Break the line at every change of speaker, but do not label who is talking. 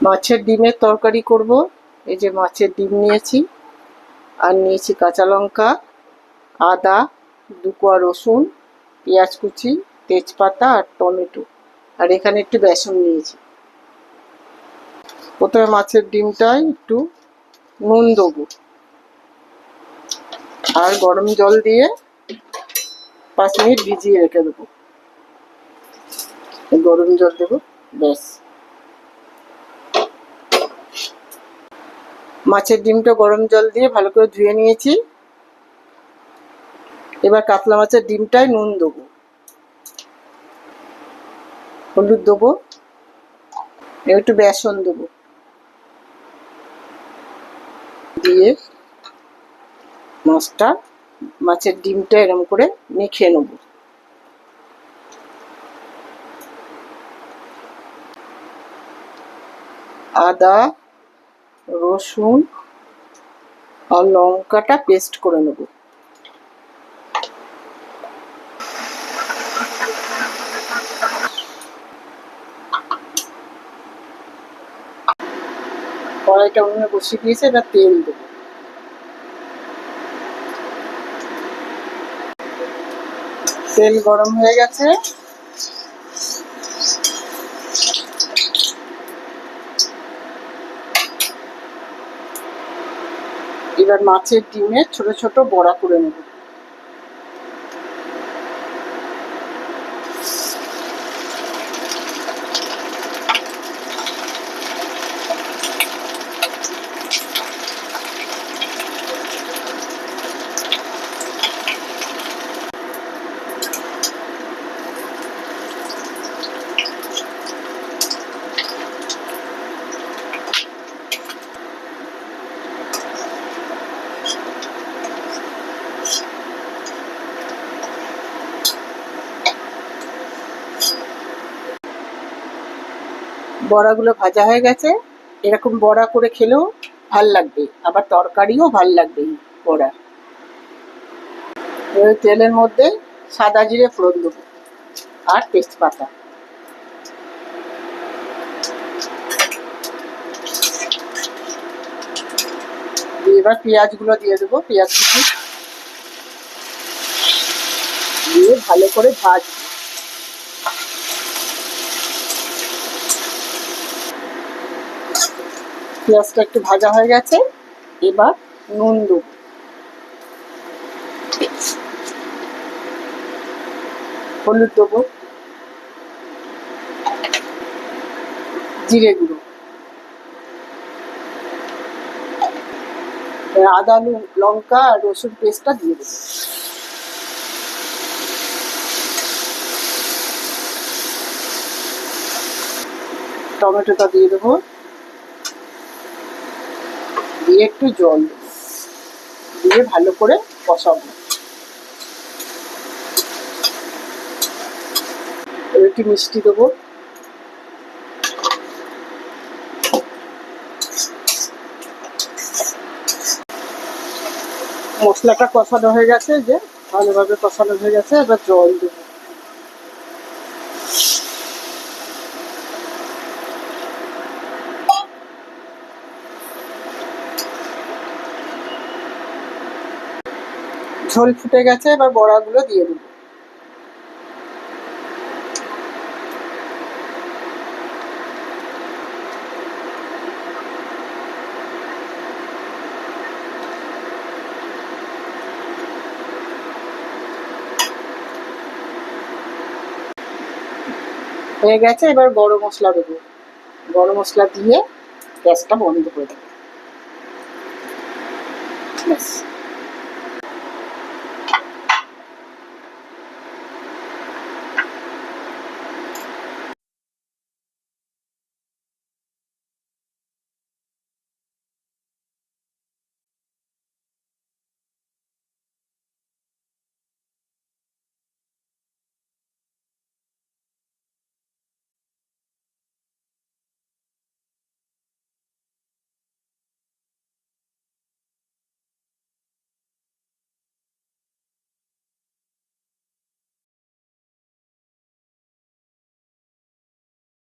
মাছের ডিমের তরকারি করব। এই যে মাছের ডিম নিয়েছি, আর নিয়েছি কাঁচা লঙ্কা, আদা, 2 কোয়া রসুন, পেঁয়াজ কুচি, তেজপাতা আর টমেটো, আর এখানে একটু বেসন নিয়েছি। প্রথমে মাছের ডিমটায় একটু নুন দেবো আর গরম জল দিয়ে 5 মিনিট ভিজিয়ে রেখে দেবো। গরম জল দেবো, ব্যাস। মাছের ডিমটা গরম জল দিয়ে ভালো করে ধুয়ে নিয়েছি। এবার কাতলা মাছের ডিমটায় নুন দেবো, হলুদ দেবো, একটু বেসন দেবো, দিয়ে মাছের ডিমটা এরকম করে মেখে নেব। আদা, রসুন আর লঙ্কাটা পেস্ট করে নেব। কড়াইটা উনুনে বসিয়ে দিয়েছে, এবার তেল দেবো। তেল গরম হয়ে গেছে, এবার মাছের ডিমে ছোট ছোট বড়া করে নেব। বড়াগুলো ভাজা হয়ে গেছে। এরকম বড়া করে খেলেও ভাল লাগবে, আবার তরকারিও ভাল লাগবে বড়া। ওই তেলের মধ্যে সাদা জিরে ফোড়ন দেবো আর তেজপাতা, দিয়ে এবার পেঁয়াজগুলো দিয়ে দেবো, পেঁয়াজ কুচি দিয়ে ভালো করে ভাজবো। পেঁয়াজটা একটু ভাজা হয়ে গেছে, এবার নুন দেবো, হলুদ দেবো, জিরে গুঁড়ো, আদা লঙ্কা আর রসুন পেস্টটা দিয়ে দেবো। টমেটোটা দিয়ে দেবো, দিয়ে একটু জল দেবো, দিয়ে ভালো করে কষাবো। একটু মিষ্টি দেবো, মশলাটা কষানো হয়ে গেছে, যে ভালোভাবে কষানো হয়ে গেছে, এবার জল দেবো। ঝোল ফুটে গেছে, এবার বড়াগুলো দিয়ে দেবো। হয়ে গেছে, এবার গরম মশলা দেবো। গরম মশলা দিয়ে গ্যাসটা বন্ধ করে দেবো, ব্যাস।